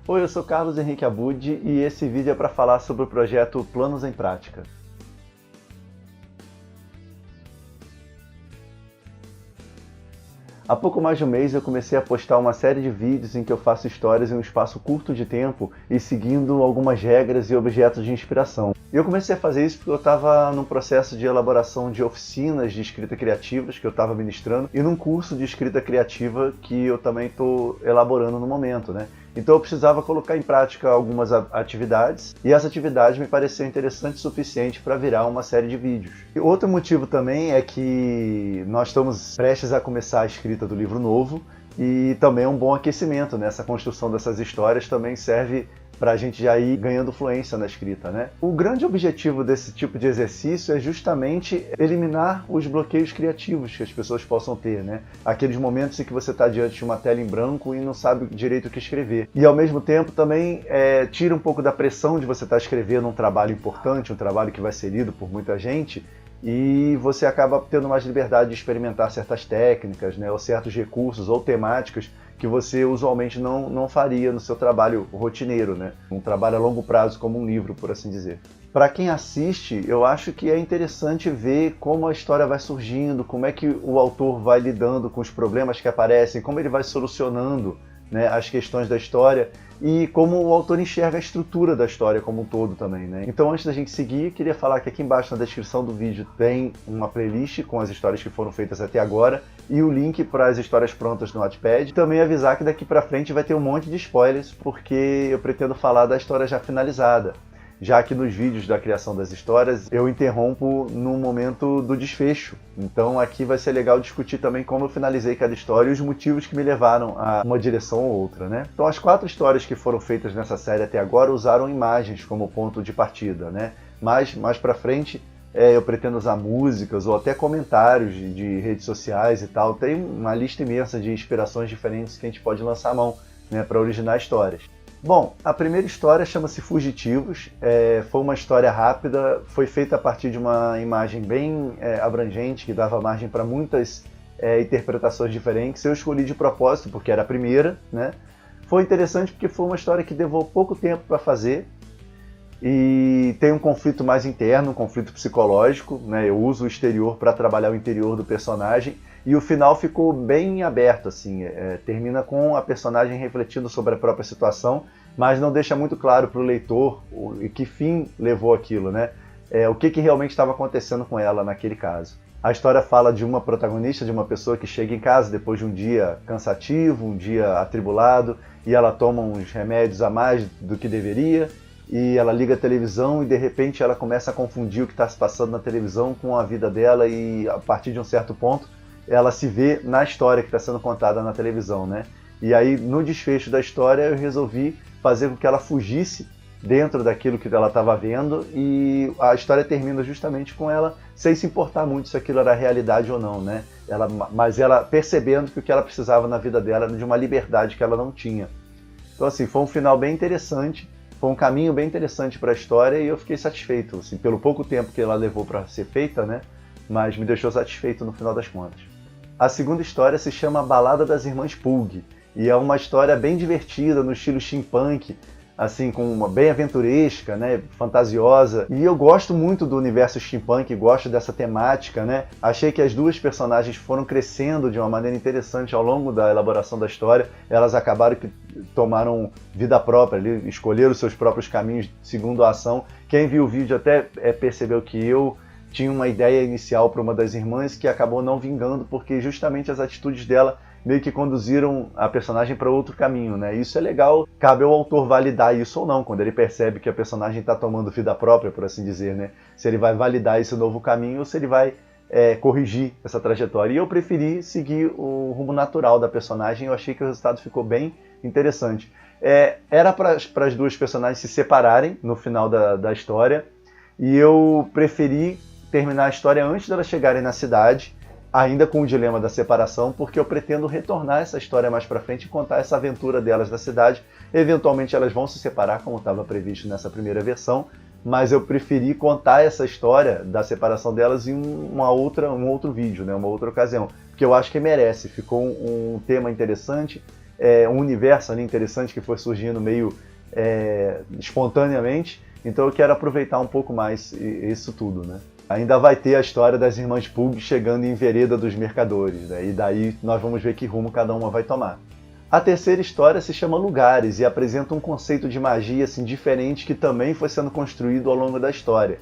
Oi, eu sou Carlos Henrique Abud e esse vídeo é para falar sobre o projeto Planos em Prática. Há pouco mais de um mês eu comecei a postar uma série de vídeos em que eu faço histórias em um espaço curto de tempo e seguindo algumas regras e objetos de inspiração. E eu comecei a fazer isso porque eu estava num processo de elaboração de oficinas de escrita criativas que eu estava ministrando e num curso de escrita criativa que eu também estou elaborando no momento, né? Então eu precisava colocar em prática algumas atividades e essa atividade me pareceu interessante o suficiente para virar uma série de vídeos. E outro motivo também é que nós estamos prestes a começar a escrita do livro novo e também é um bom aquecimento, né? Essa construção dessas histórias também serve para a gente já ir ganhando fluência na escrita, né? O grande objetivo desse tipo de exercício é justamente eliminar os bloqueios criativos que as pessoas possam ter, né? Aqueles momentos em que você está diante de uma tela em branco e não sabe direito o que escrever. E ao mesmo tempo também tira um pouco da pressão de você estar escrevendo um trabalho importante, um trabalho que vai ser lido por muita gente, e você acaba tendo mais liberdade de experimentar certas técnicas, né, ou certos recursos ou temáticas que você usualmente não faria no seu trabalho rotineiro, né? Um trabalho a longo prazo como um livro, por assim dizer. Para quem assiste, eu acho que é interessante ver como a história vai surgindo, como é que o autor vai lidando com os problemas que aparecem, como ele vai solucionando, né, as questões da história e como o autor enxerga a estrutura da história como um todo também, né? Então, antes da gente seguir, queria falar que aqui embaixo na descrição do vídeo tem uma playlist com as histórias que foram feitas até agora e o link para as histórias prontas no Wattpad. Também avisar que daqui para frente vai ter um monte de spoilers, porque eu pretendo falar da história já finalizada. Já que nos vídeos da criação das histórias eu interrompo no momento do desfecho. Então aqui vai ser legal discutir também como eu finalizei cada história e os motivos que me levaram a uma direção ou outra, né? Então as 4 histórias que foram feitas nessa série até agora usaram imagens como ponto de partida, né? Mas mais pra frente eu pretendo usar músicas ou até comentários de redes sociais e tal. Tem uma lista imensa de inspirações diferentes que a gente pode lançar a mão, né, para originar histórias. Bom, a primeira história chama-se Fugitivos, foi uma história rápida, foi feita a partir de uma imagem bem abrangente, que dava margem para muitas interpretações diferentes. Eu escolhi de propósito, porque era a primeira, né? Foi interessante porque foi uma história que levou pouco tempo para fazer, e tem um conflito mais interno, um conflito psicológico, né? Eu uso o exterior para trabalhar o interior do personagem, e o final ficou bem aberto, assim, termina com a personagem refletindo sobre a própria situação, mas não deixa muito claro para o leitor que fim levou aquilo, né? O que realmente estava acontecendo com ela naquele caso. A história fala de uma protagonista, de uma pessoa que chega em casa depois de um dia cansativo, um dia atribulado, e ela toma uns remédios a mais do que deveria, e ela liga a televisão e de repente ela começa a confundir o que está se passando na televisão com a vida dela, e a partir de um certo ponto ela se vê na história que está sendo contada na televisão, né? E aí, no desfecho da história, eu resolvi fazer com que ela fugisse dentro daquilo que ela estava vendo, e a história termina justamente com ela sem se importar muito se aquilo era realidade ou não, né? Mas ela percebendo que o que ela precisava na vida dela era de uma liberdade que ela não tinha. Então, assim, foi um final bem interessante, foi um caminho bem interessante para a história, e eu fiquei satisfeito, assim, pelo pouco tempo que ela levou para ser feita, né? Mas me deixou satisfeito no final das contas. A segunda história se chama Balada das Irmãs Pugh, e é uma história bem divertida, no estilo steampunk, assim, com uma bem aventuresca, né, fantasiosa. E eu gosto muito do universo steampunk, gosto dessa temática, né? Achei que as duas personagens foram crescendo de uma maneira interessante ao longo da elaboração da história. Elas acabaram que tomaram vida própria, escolheram seus próprios caminhos segundo a ação. Quem viu o vídeo até percebeu que eu tinha uma ideia inicial para uma das irmãs que acabou não vingando, porque justamente as atitudes dela meio que conduziram a personagem para outro caminho, né? Isso é legal, cabe ao autor validar isso ou não, quando ele percebe que a personagem está tomando vida própria, por assim dizer, né? Se ele vai validar esse novo caminho ou se ele vai corrigir essa trajetória. E eu preferi seguir o rumo natural da personagem, eu achei que o resultado ficou bem interessante. Era para as duas personagens se separarem no final da história, e eu preferi terminar a história antes delas chegarem na cidade, ainda com o dilema da separação, porque eu pretendo retornar essa história mais pra frente e contar essa aventura delas na cidade. Eventualmente elas vão se separar, como estava previsto nessa primeira versão, mas eu preferi contar essa história da separação delas em um outro vídeo, né, uma outra ocasião, porque eu acho que merece. Ficou um tema interessante, um universo ali interessante que foi surgindo meio espontaneamente. Então eu quero aproveitar um pouco mais isso tudo, né? Ainda vai ter a história das irmãs Pug chegando em Vereda dos Mercadores, né? E daí nós vamos ver que rumo cada uma vai tomar. A terceira história se chama Lugares e apresenta um conceito de magia assim, diferente que também foi sendo construído ao longo da história.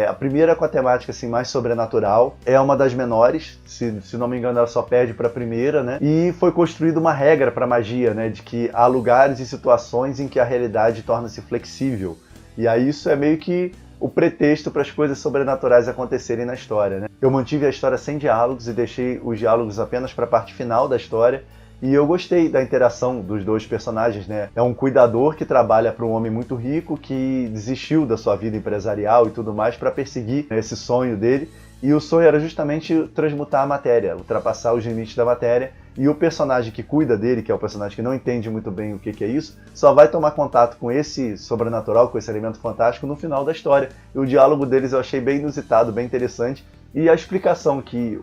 A primeira com a temática assim, mais sobrenatural, é uma das menores, se não me engano ela só perde para a primeira, né? E foi construída uma regra para magia, né? De que há lugares e situações em que a realidade torna-se flexível. E aí isso é meio que o pretexto para as coisas sobrenaturais acontecerem na história, né? Eu mantive a história sem diálogos e deixei os diálogos apenas para a parte final da história. E eu gostei da interação dos dois personagens, né? É um cuidador que trabalha para um homem muito rico que desistiu da sua vida empresarial e tudo mais para perseguir esse sonho dele. E o sonho era justamente transmutar a matéria, ultrapassar os limites da matéria. E o personagem que cuida dele, que é o personagem que não entende muito bem o que é isso, só vai tomar contato com esse sobrenatural, com esse elemento fantástico no final da história. E o diálogo deles eu achei bem inusitado, bem interessante. E a explicação que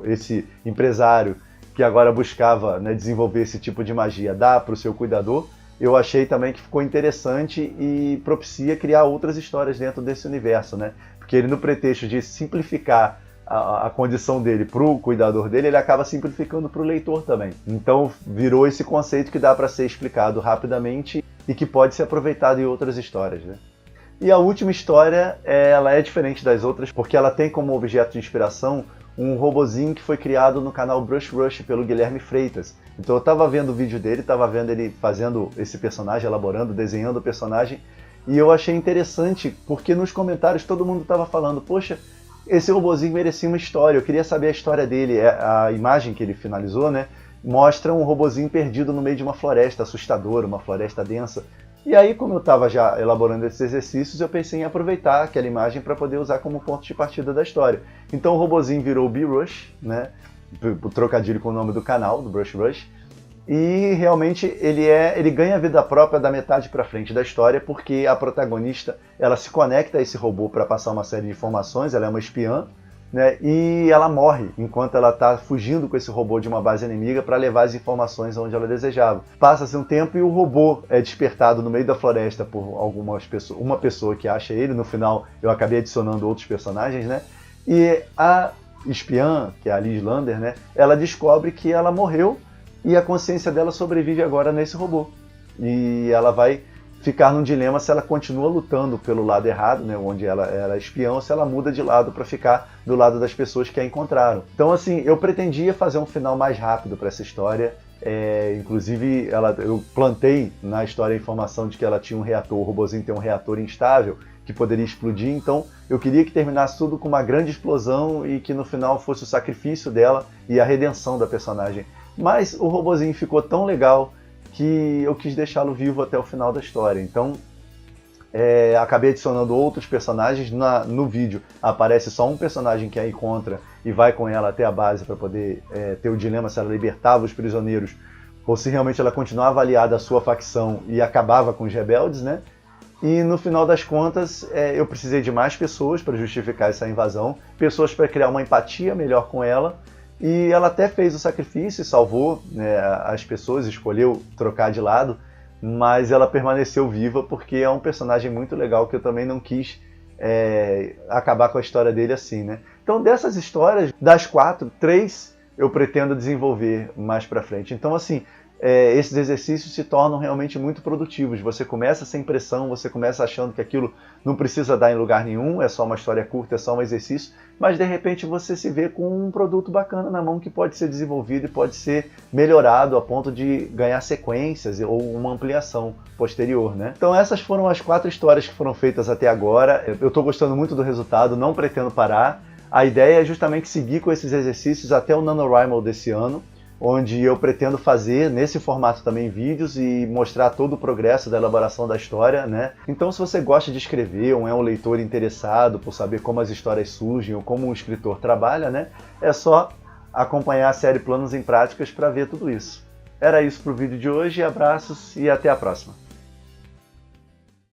esse empresário que agora buscava, né, desenvolver esse tipo de magia, dá para o seu cuidador, eu achei também que ficou interessante e propicia criar outras histórias dentro desse universo, né? Porque ele, no pretexto de simplificar a condição dele para o cuidador dele, ele acaba simplificando para o leitor também. Então virou esse conceito que dá para ser explicado rapidamente e que pode ser aproveitado em outras histórias, né? E a última história, ela é diferente das outras, porque ela tem como objeto de inspiração um robozinho que foi criado no canal Brush Rush pelo Guilherme Freitas. Então eu estava vendo o vídeo dele, estava vendo ele fazendo esse personagem, elaborando, desenhando o personagem, e eu achei interessante porque nos comentários todo mundo estava falando, poxa, esse robozinho merecia uma história, eu queria saber a história dele. A imagem que ele finalizou, né, mostra um robozinho perdido no meio de uma floresta assustadora, uma floresta densa. E aí, como eu estava já elaborando esses exercícios, eu pensei em aproveitar aquela imagem para poder usar como ponto de partida da história. Então o robozinho virou B-Rush, né? O trocadilho com o nome do canal, do Brush Rush. E realmente ele ganha vida própria da metade para frente da história, porque a protagonista ela se conecta a esse robô para passar uma série de informações, ela é uma espiã, né? E ela morre enquanto ela está fugindo com esse robô de uma base inimiga para levar as informações onde ela desejava. Passa-se um tempo e o robô é despertado no meio da floresta por uma pessoa que acha ele. No final eu acabei adicionando outros personagens, né? E a espiã, que é a Liz Lander, né? Ela descobre que ela morreu e a consciência dela sobrevive agora nesse robô. E ela vai ficar num dilema se ela continua lutando pelo lado errado, né, onde ela era espiã, ou se ela muda de lado para ficar do lado das pessoas que a encontraram. Então, assim, eu pretendia fazer um final mais rápido para essa história. Inclusive, eu plantei na história a informação de que ela tinha um reator, o robozinho tem um reator instável que poderia explodir, então eu queria que terminasse tudo com uma grande explosão e que no final fosse o sacrifício dela e a redenção da personagem. Mas o robozinho ficou tão legal que eu quis deixá-lo vivo até o final da história. Então, acabei adicionando outros personagens. No vídeo aparece só um personagem que a encontra e vai com ela até a base para poder ter o dilema se ela libertava os prisioneiros ou se realmente ela continuava aliada à sua facção e acabava com os rebeldes, né? E no final das contas, eu precisei de mais pessoas para justificar essa invasão, pessoas para criar uma empatia melhor com ela. E ela até fez o sacrifício e salvou, né, as pessoas, escolheu trocar de lado, mas ela permaneceu viva porque é um personagem muito legal que eu também não quis acabar com a história dele assim, né? Então dessas histórias, das 4, 3 eu pretendo desenvolver mais pra frente. Então assim, esses exercícios se tornam realmente muito produtivos. Você começa sem pressão, você começa achando que aquilo não precisa dar em lugar nenhum, é só uma história curta, é só um exercício, mas de repente você se vê com um produto bacana na mão que pode ser desenvolvido e pode ser melhorado a ponto de ganhar sequências ou uma ampliação posterior, né? Então essas foram as 4 histórias que foram feitas até agora. Eu estou gostando muito do resultado, não pretendo parar. A ideia é justamente seguir com esses exercícios até o NaNoWriMo desse ano, onde eu pretendo fazer nesse formato também vídeos e mostrar todo o progresso da elaboração da história, né? Então se você gosta de escrever ou é um leitor interessado por saber como as histórias surgem ou como um escritor trabalha, né? É só acompanhar a série Planos em Práticas para ver tudo isso. Era isso para o vídeo de hoje, abraços e até a próxima!